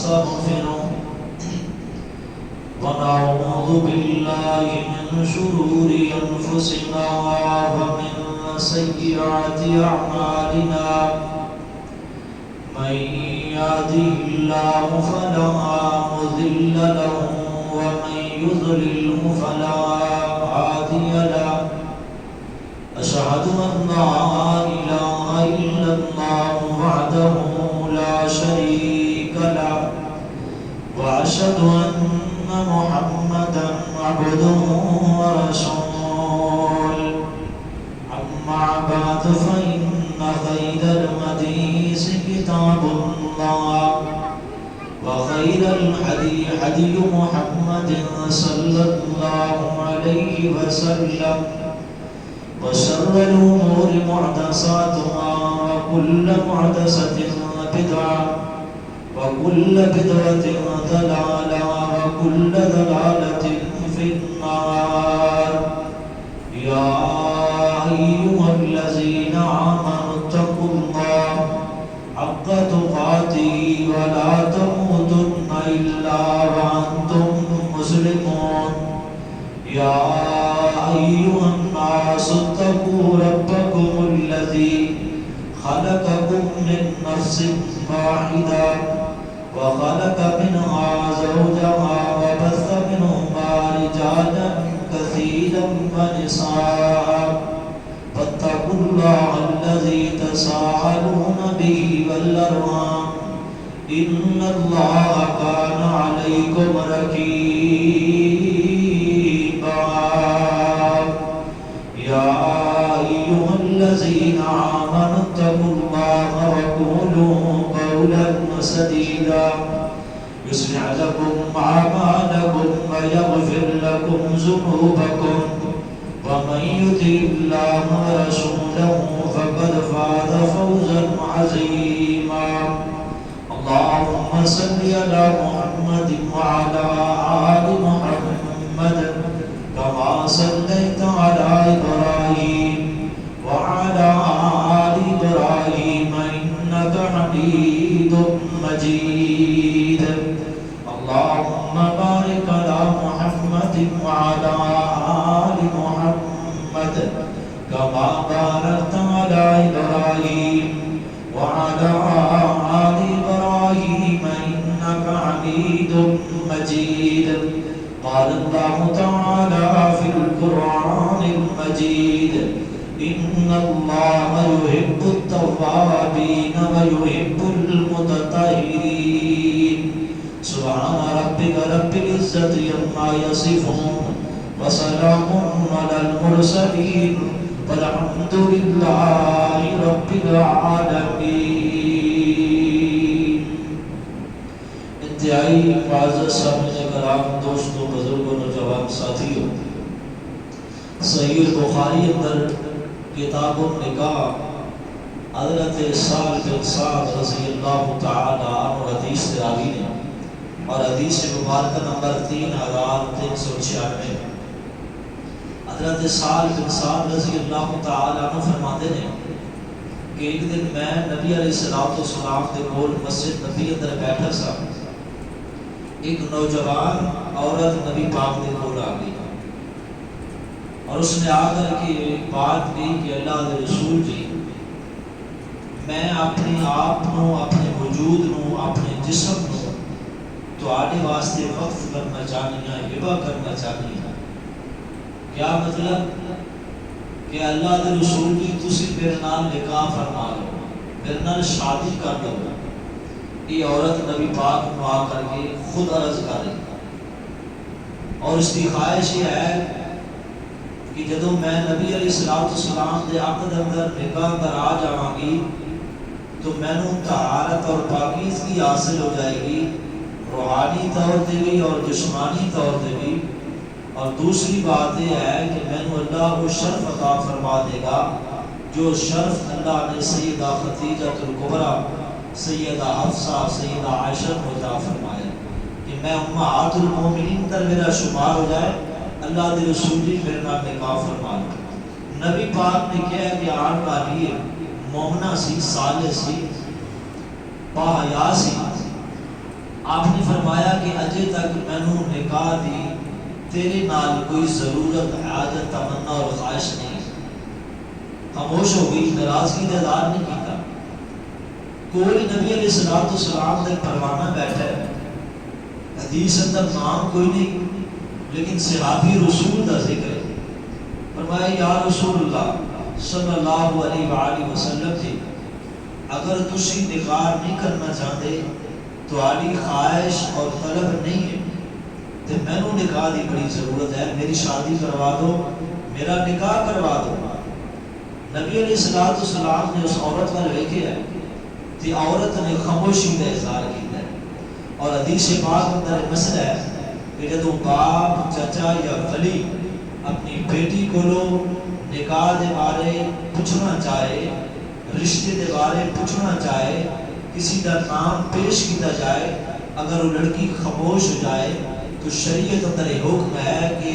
ونستغفره ونعوذ بالله من شرور أنفسنا ومن سيئات أعمالنا من يهده الله فلا مضل له ومن يضلله فلا هادي له أشهد أن لا إله إلا الله وحده لا شريك له وأشهد أن محمدا عبده ورسوله أما بعد فإن خير الحديث كتاب الله وخير الهدي هدي محمد صلى الله عليه وسلم وشر الأمور محدثاتها وكل محدثة بدعة وكل بدعة ضلالة وكل ضلالة في النار يا أيها الذين آمنوا اتقوا الله حق تقاته ولا تموتن إلا وأنتم مسلمون يا أيها الناس اتقوا ربكم الذي خلقكم من نفس واحدة وخلق منها زوجها وبث منهما رجالا كثيرا ونساء فاتقوا الله الذي تساءلون به والأرحام إن الله كان عليكم رقيبا يا أيها الذين آمنوا اتقوا الله وقولوا قولا سديدا يصلح لكم أعمالكم ويغفر لكم ذنوبكم ومن يطع الله ورسوله فقد فاز فوزا عظيما اللهم صل على محمد وعلى آل محمد كما صليت على إبراهيم وعلى آل إبراهيم إنك حميد مجيد اللهم بارك على محمد وعلى آل محمد كما باركت على إبراهيم وعلى آل إبراهيم إنك حميد مجيد قال الله تعالى في القرآن المجيد إن الله يحب التوابين ويحب المتطهرين سبحان ربك رب العزة عما يصفون وسلام على المرسلين والحمد لله رب العالمين. انتہائی معزز سامعین کرام، دوستوں، بزرگوں، نوجوان ساتھیوں، صحیح البخاری اندر کتاب النکاح حضرت سعد بن سعد رضی اللہ تعالی عنہ حدیث راوی نے، اور حدیث مبارکہ نمبر 3396. حضرت سعد بن سعد رضی اللہ تعالی عنہ فرماتے ہیں کہ ایک دن میں نبی علیہ السلام کے کول مسجد نبی اندر بیٹھا سا. ایک نوجوان عورت نبی پاک کے کول آ گئی اور اس نے آ کر کے بات کی کہ اللہ کے رسول جی، میں اپنے آپ نو، اپنے وجود نو، اپنے جسم نو تواڈے واسطے وقف کرنا چاہنی ہاں، ہبہ کرنا چاہنی ہاں. کیا مطلب؟ کہ اللہ کے رسول جی تسی میرے نال نکاح فرما لو، میرے نال شادی کر لو. یہ عورت نبی پاک نو آ کر کے خود عرض کر رہی اور اس کی خواہش یہ ہے کہ جدو میں نبی علیہ السلام دے عقد اندر نکاح اندر آ جاواں گی تو مینوں طہارت اور پاکیزگی حاصل ہو جائے گی، روحانی طور پہ بھی اور جسمانی طور پہ بھی. اور دوسری بات یہ ہے کہ مینوں اللہ وہ شرف عطا فرما دے گا جو شرف اللہ نے سیدہ خدیجہ الکبریٰ، سیدہ حفصہ، سیدہ عائشہ کو عطا فرمایا کہ میں امہات المومنین تر میرا شمار ہو جائے. اللہ دے رسول جی میرے نام نکاح فرما لو. نبی پاک نے کہا کہ آن والی مومنہ سی، صالح سی، باحیا سی. آپ نے فرمایا کہ اجے تک مینو نکاح دی تیرے نال کوئی ضرورت حاجت تمنا اور خواہش نہیں. خاموش ہو گئی, ناراضگی کا اظہار نہیں کیتا. کوئی نبی علیہ الصلوۃ والسلام کا پروانہ بیٹھا ہے, حدیث اندر نام کوئی نہیں لیکن صحابی رسول کا ذکر ہے. فرمایا یا رسول اللہ صلی اللہ علیہ وآلہ وسلم جی, اگر تسی نکاح نہیں کرنا چاہتے تہاڈی خواہش اور طلب نہیں ہے تو مینوں نکاح دی بڑی ضرورت ہے, میری شادی کروا دو, میرا نکاح کروا دو. نبی علیہ الصلوۃ والسلام نے اس عورت کو ویکھیا ہے تے عورت نے خاموشی کا اظہار کیتا ہے. اور حدیث پاک اندر مسئلہ ہے کہ جدوں باپ چچا یا ولی اپنی بیٹی کو نکاح دے بارے پوچھنا چاہے, رشتے دے بارے پوچھنا چاہے, کسی کا نام پیش کیا جائے, اگر وہ لڑکی خاموش ہو جائے تو شریعت اندر حکم ہے کہ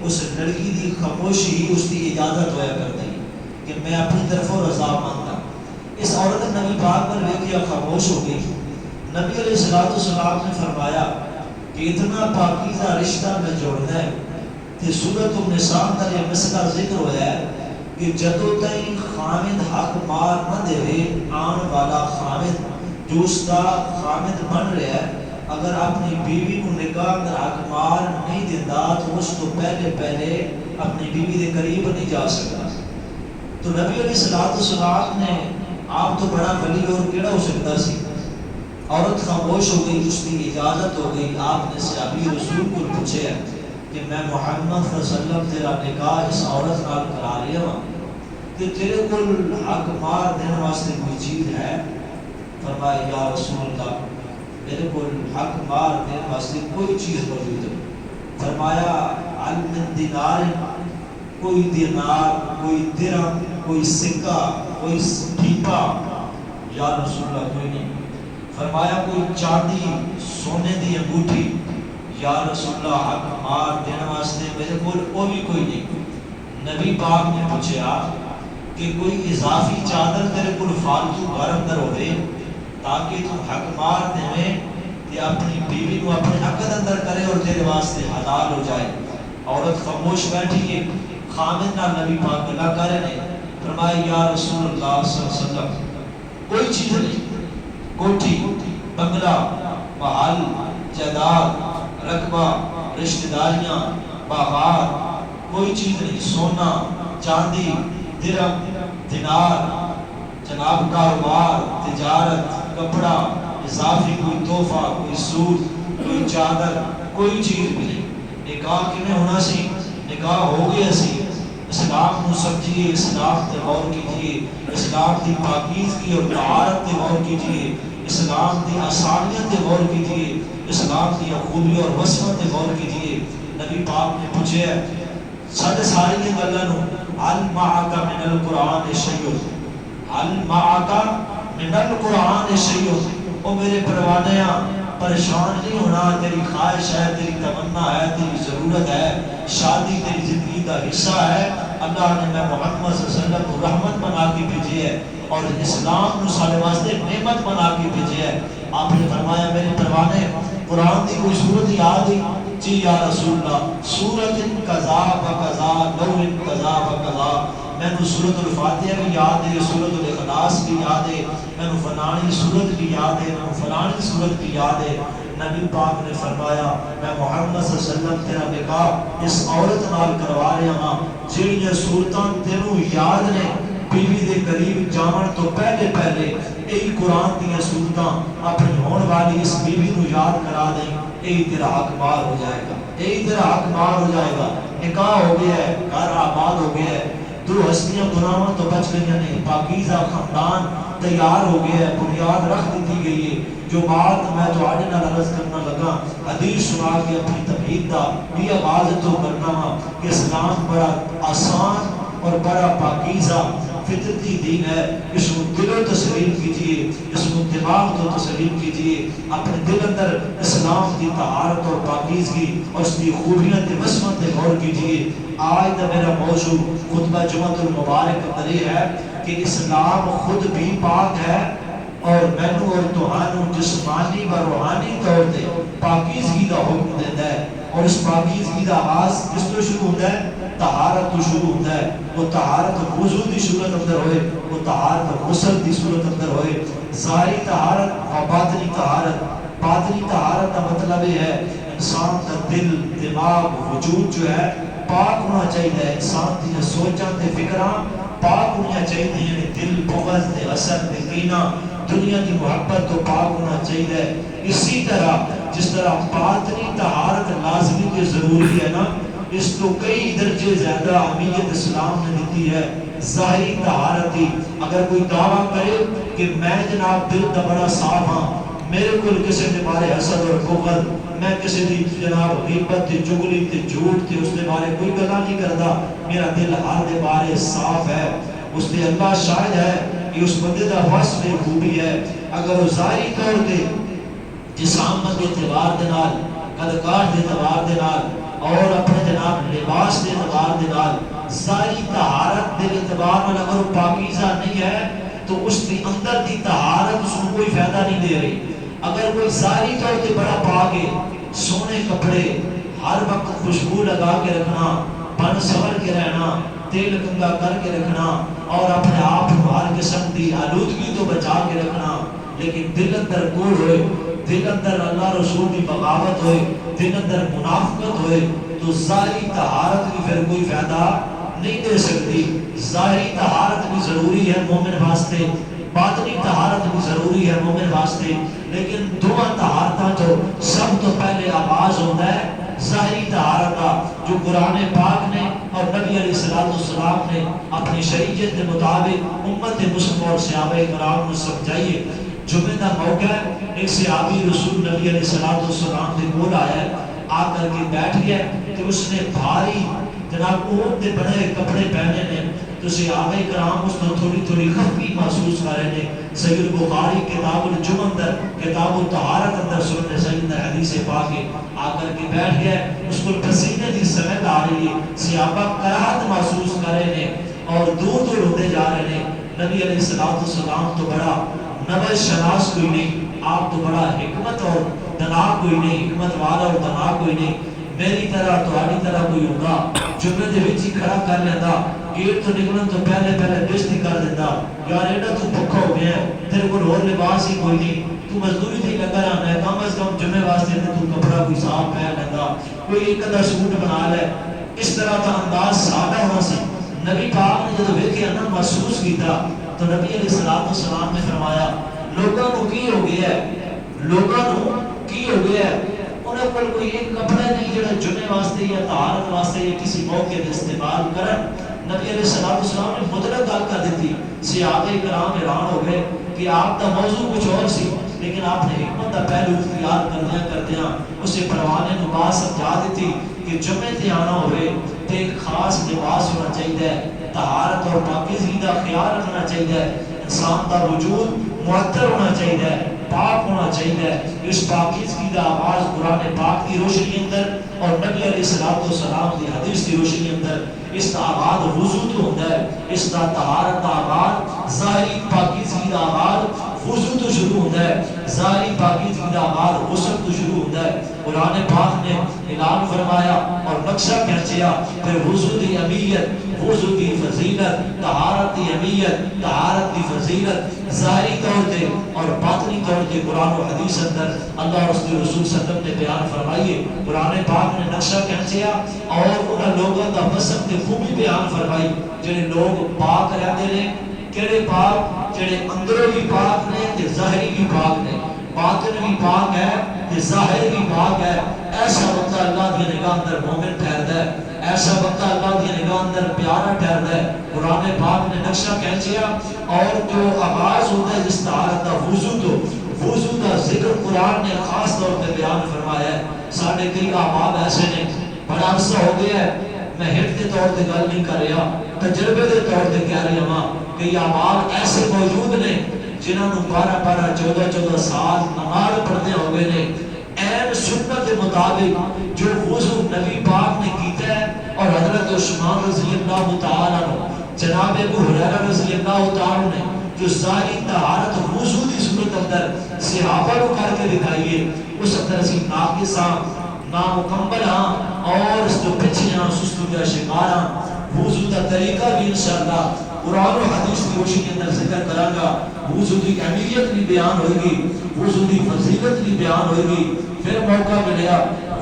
اس لڑکی دی خاموشی اس کی اجازت ہویا کرتی کہ میں اپنی طرف رضا مانگتا. اس عورت نبی پاک پر ویکھیا خاموش ہو گئی. نبی علیہ الصلوۃ والسلام نے فرمایا کہ اتنا پاکیزہ رشتہ میں جوڑنا ہے کہ سورۃ النساء کا یہ مسئلہ ذکر ہوا ہے کہ جدوں تائیں خامد حق مار نہ دے, آن والا خامد جو اس کا خامد بن رہا ہے اگر اپنی بیوی کو نکاح کر حق مار نہیں دیتا تو اس کو پہلے اپنی بیوی کے قریب نہیں جا سکتا. تو نبی علیہ الصلوۃ والسلام نے, آپ تو بڑا ولی اور کیڑا ہو سکتا سی, عورت خاموش ہو گئی, اس کی اجازت ہو گئی. آپ نے صحابی رسول کو پوچھا کہ میں محمد صلی اللہ علیہ وسلم تیرا نکاح اس عورت نال کرا رہا ہوں کہ تیرے کو حق مار دینے واسطے کوئی چیز ہے؟ فرمایا یا رسول اللہ میرے کو حق مار دینے واسطے کوئی چیز موجود ہے. فرمایا علم دینار, کوئی دینار, کوئی درہم, کوئی سکہ, کوئی ٹھیپا؟ یا رسول اللہ کوئی نہیں. فرمایا کوئی چاندی سونے دی انگوٹھی؟ یا رسول اللہ حق مار دینے واسطے میرے کو وہ بھی کوئی نہیں. نبی پاک نے پوچھا کہ کوئی اضافی چادر تیرے کو فالتو گھر اندر ہوئے تاکہ تو حق مار دے کہ اپنی بیوی کو اپنے حق اندر کرے اور تیرے واسطے حلال ہو جائے. عورت خاموش بیٹھی ہے, خامد نہ نبی پاک اللہ کر رہے ہیں. فرمایا یا رسول اللہ صلی اللہ علیہ وسلم کوئی چیز نہیں, کوٹھی, بنگلہ, محل, جائیداد, رقبہ, رشتہ داریاں, باغات, کوئی چیز نہیں. سونا, چاندی, درہم, دینار, جناب کاروبار, تجارت, کپڑا, اضافی کوئی تحفہ, کوئی سوٹ, کوئی چادر, کوئی چیز بھی نہیں. نکاح کیویں ہونا سی؟ نکاح ہو گیا سی. اسلام کو سمجھیے, اسلام تے غور کیجیے, اسلام کی پاکیزگی اور طہارت تے غور کیجیے, اسلام کی آسانیت تے غور کیجیے, اسلام کی خوبی اور وصفت تے غور کیجیے. نبی پاک نے پوچھا سارے ساری گلاں حل معک من القرآن شیء, حل معک من القرآن شیء. او میرے پروانیاں پریشان نہیں ہونا, تیری خواہش ہے, تیری تمنا ہے, تیری ضرورت ہے, شادی تیری زندگی کا حصہ ہے. اللہ نے میں محمد صلی اللہ علیہ وسلم کو رحمت بنا کے بھیجی ہے اور اسلام کو سارے واسطے نعمت بنا کے بھیجی ہے. آپ نے فرمایا میرے پروانے قرآن کی کوئی صورت یاد ہے؟ جی یا رسول اللہ سورۃ قضا و قضا, لو قضا و قضا. میں نے سورۃ الفاتحہ بھی یاد ہے, سورۃ الاخلاص بھی یاد ہے, میں نے فلانی سورت بھی یاد ہے, میں نے فلانی سورت بھی یاد ہے. نبی پاک نے فرمایا میں محمد صلی اللہ علیہ وسلم تیرا نکاح اس عورت نال کروا رہا ہاں جہڑیاں صورتاں تینوں یاد نے. بیوی دے قریب جاون تو پہلے یہی قرآن دیا صورتاں اپنی ہون والی اس بیوی کو یاد کرا دیں, یہی تیرا حق مار ہو جائے گا, یہی تیرا حق مار ہو جائے گا. نکاح ہو گیا ہے, گھر آباد ہو گیا ہے, دو ہستیاں گناہوں تو بچ گئی نہیں, پاکیزہ خاندان تیار ہو گیا ہے, بنیاد رکھ دی گئی ہے. جو بات میں تو آج نہ عرض کرنا لگا حدیث سنا کے اپنی تمہید دا یہ آواز تو کرنا ہاں کہ اسلام بڑا آسان اور بڑا پاکیزہ فطرتی دین ہے. اس کو دل و تسلیم کیجئے, اس کو دماغ تو تسلیم کیجئے, اپنے دل اندر اسلام کی طہارت اور پاکیزگی اور اس کی خوبیاں تے وصفاں تے غور کیجئے. آج دا میرا موضوع خطبہ جمعۃ المبارک اندر ہے کہ اسلام خود بھی پاک ہے اور مینو اور تہانوں جسمانی و روحانی طور تے پاکیزگی دا حکم دیتا ہے، اور اس پاکیزگی دا آغاز کس تو شروع ہوتا ہے؟ طہارت تو شروع ہوتا ہے۔ وہ طہارت وضو دی صورت اندر ہوئے، وہ طہارت غسل دی صورت اندر ہوئے، ظاہری طہارت اور باطنی طہارت۔ باطنی طہارت کا مطلب یہ ہے انسان کا دل، دماغ، وجود جو ہے پاک ہونا چاہیے، انسان کی سوچاں تے فکراں پاک ہونا چاہیے، دل بغض تے حسد تے کینہ دنیا کی محبت تو پاک ہونا چاہیے۔ اسی طرح جس طرح باطنی طہارت لازمی کے ضروری ہے نا، اس کو کئی درجے زیادہ اہمیت اسلام نے دیتی ہے ظاہری طہارت ہی۔ اگر کوئی دعویٰ کرے کہ میں جناب دل کا بڑا صاف ہاں، میرے کو کسی کے بارے حسد اور بغض، میں کسی دی جناب غیبت تے چغلی تے جھوٹ تے اس کے بارے کوئی گلا نہیں کرتا، میرا دل ہر دے بارے صاف ہے، اس دے اللہ شاہد ہے کہ اس بندے دا وصف خوبی ہے۔ اگر وہ ظاہری طور تے جسامت کے اعتبار دے نال، قدکار دے اعتبار دے نال، اور اپنے جناب لباس دے اعتبار دے نال، ظاہری طہارت دے اعتبار نال اگر وہ پاکیزہ نہیں ہے تو اس کے اندر دی طہارت اس کو کوئی فائدہ نہیں دے رہی۔ اگر کوئی ظاہری طور تے بڑا پاک ہے، سونے کپڑے، ہر وقت خوشبو لگا کے رکھنا، بن سور کے رہنا، تیل کنگا کر کے رکھنا، اور اپنے آپ کو ہر قسم دی آلودگی تو بچا کے رکھنا، لیکن دل اندر کوڑ ہوئے، دل اندر اللہ رسول کی بغاوت ہوئے، دل اندر منافقت ہوئے، تو ظاہری طہارت کی پھر کوئی فائدہ نہیں دے سکتی۔ ظاہری طہارت بھی ضروری ہے مومن واسطے، باطنی طہارت بھی ضروری ہے مومن واسطے، لیکن دونوں طہارتاں جو سب تو پہلے آغاز ہوتا ہے ظاہری طہارت کا، جو قرآن پاک نے اور نبی علیہ السلام نے اپنی شریعت کے مطابق امت مسلم اور صحابہ کرام کو سمجھائیے۔ جمعہ کا موقع ہے، ایک صحابی رسول نبی علیہ السلام کے بول آیا ہے، آ کر کے بیٹھ گیا کہ اس نے بھاری جناب اونٹ کے بنے کپڑے پہنے نے، تو صحابہ کرام اس کو تھوڑی تھوڑی خفی محسوس کر رہے ہیں۔ صحیح بخاری کتاب الجمعہ اندر، کتاب الطہارت اندر سننے صحیح اندر حدیث پاک ہے، آ کر کے بیٹھ گیا، اس کو پسینے کی سمت آ رہی ہے، صحابہ کراہت محسوس کر رہے ہیں اور دور دور ہوتے جا رہے ہیں۔ نبی علیہ السلام تو بڑا نبی شناس کوئی نہیں، آپ تو بڑا حکمت اور دنا کوئی نہیں، حکمت والا اور دنا کوئی نہیں، میری طرح تہاڈی طرح کوئی ہوگا جمعے دے وچ ہی کھڑا کر لینا، گیٹ تو نکلن تو پہلے بےزتی کر دیتا، یار ایڈا تو بھکا ہو گیا ہے، تیرے کو اور لباس ہی کوئی نہیں، تو مزدوری تھی لگا رہنا ہے، کم از کم جمعے واسطے تو کپڑا کوئی صاف پہن لینا، کوئی ایک ادھا سوٹ بنا لے۔ اس طرح کا انداز سادہ ہونا سی۔ نبی پاک نے جب ویکھیا نا، محسوس کیتا، تو نبی علیہ السلام نے فرمایا لوگوں کو کی ہو گیا ہے، لوگوں کو کی ہو گیا ہے، انہیں پر کوئی ایک کپڑا نہیں جڑا جمعے واسطے یا طہارت واسطے یا کسی موقع میں استعمال کرن۔ نبی علیہ السلام نے مطلق گل کر دیتی، صحابہ کرام حیران ہو گئے کہ آپ کا موضوع کچھ اور سی، لیکن آپ نے حکمت کا پہلو اختیار کردیاں اسے پروانے کو بات سمجھا دیتی کہ جمعے تے آنا ہوئے تے ایک خاص لباس ہونا چاہیے، طہارت اور پاکیزگی کا خیال رکھنا چاہیے، انسان کا وجود معطر ہونا چاہیے، پاک ہونا چاہیے۔ اس پاکیزگی کا آغاز قرآن پاک کی روشنی اندر اور نبی علیہ السلام کی حدیث کی روشنی اندر، اس کا آغاز وضو تو ہوتا ہے، اس کا طہارت کا آغاز، ظاہری پاکیزگی کا آغاز وضو تو شروع ہوتا ہے، ظاہری پاکیزگی کا آغاز غسل تو شروع ہوتا ہے۔ قرآن پاک نے اعلان فرمایا اور نقشہ کھینچیا، پھر وضو دی اہمیت، وضو دی فضیلت، طہارت دی اہمیت، طہارت دی فضیلت، ظاہری طور تے اور باطنی طور تے قرآن و حدیث اندر اللہ اور اس کے رسول صلی اللہ علیہ وسلم نے بیان فرمائیے۔ قرآن پاک نے نقشہ کھینچیا اور انہاں لوگوں کا وصف تے خوبی بیان فرمائی، جڑے لوگ پاک رہتے ہیں، کہڑے پاک، جڑے اندروں بھی پاک نے تے ظاہری بھی پاک نے، باطن بھی پاک ہے تے ظاہر بھی پاک ہے۔ ایسا بندہ اللہ کی نگاہ اندر مومن ٹھہرتا ہے، ایسا بندہ اللہ کی نگاہ اندر پیارا ٹھہرتا ہے۔ قرآن پاک نے نقشہ کھینچیا اور جو آغاز ہوتا ہے جس طہارت کا وضو، تو وضو کا ذکر قرآن نے خاص طور پہ بیان فرمایا ہے۔ سارے کئی احباب ایسے نے، بڑا عرصہ ہو گیا ہے میں ہٹ کے طور پہ گل نہیں کر رہا، تجربے کے طور پہ کہہ رہی ہوں، کئی احباب ایسے موجود نے جنہوں نے 12 14 سال نماز پڑھتے ہو گئے نے، این سنت کے مطابق جو وضو نبی پاک نے کیتا ہے، اور حضرت عثمان رضی اللہ تعالیٰ عنہ، جناب ابو ہریرہ رضی اللہ تعالیٰ نے جو ظاہری طہارت وضو دی صورت اندر صحابہ کو کر کے دکھائیے اس اندر اسی ناقصاں نامکمل ہاں اور اس جو پچھیاں سستو کا شکار ہاں وضو کا طریقہ بھی انشاءاللہ قرآن و حدیث کی روشنی کے اندر ذکر کروں گا وضو کی اہمیت بھی بیان ہوئے گی وضو کی فضیلت بھی بیان ہوئے گی پھر موقع ملیا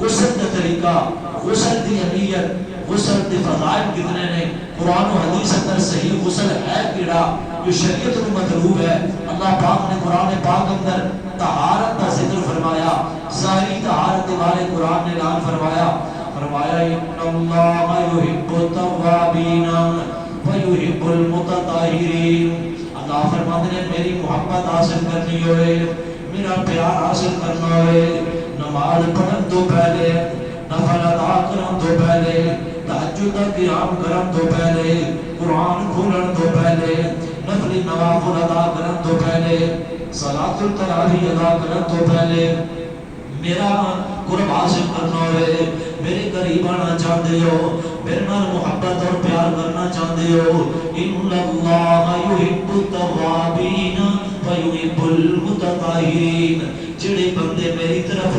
غسل کا طریقہ غسل کی اہمیت غسل کے فضائل کتنے نے قرآن و حدیث اندر صحیح غسل ہے کیڑا جو شریعت میں مطلوب ہے اللہ پاک نے قرآن پاک اندر طہارت کا ذکر فرمایا ظاہری طہارت والے قرآن نے اعلان فرمایا ان اللہ یحب التوابین ویحب المتطہرین اللہ فرماتے ہیں میری محبت حاصل کرنی ہوئے میرا پیار حاصل کرنا ہوئے نماز پڑھن تو پہلے نفل ادا کرن تو پہلے تہجد کا قیام کرن تو پہلے قرآن کھولن تو پہلے نفل نوافل ادا کرن تو پہلے صلاۃ التراویح ادا کرن تو پہلے میرا قرب حاصل کرنا ہوئے میرے قریب آنا چاہتے ہو میرے نال محبت اور پیار کرنا چاہتے ہو ان اللہ یحب التوابین ویحب المتطہرین جڑے بندے میری طرف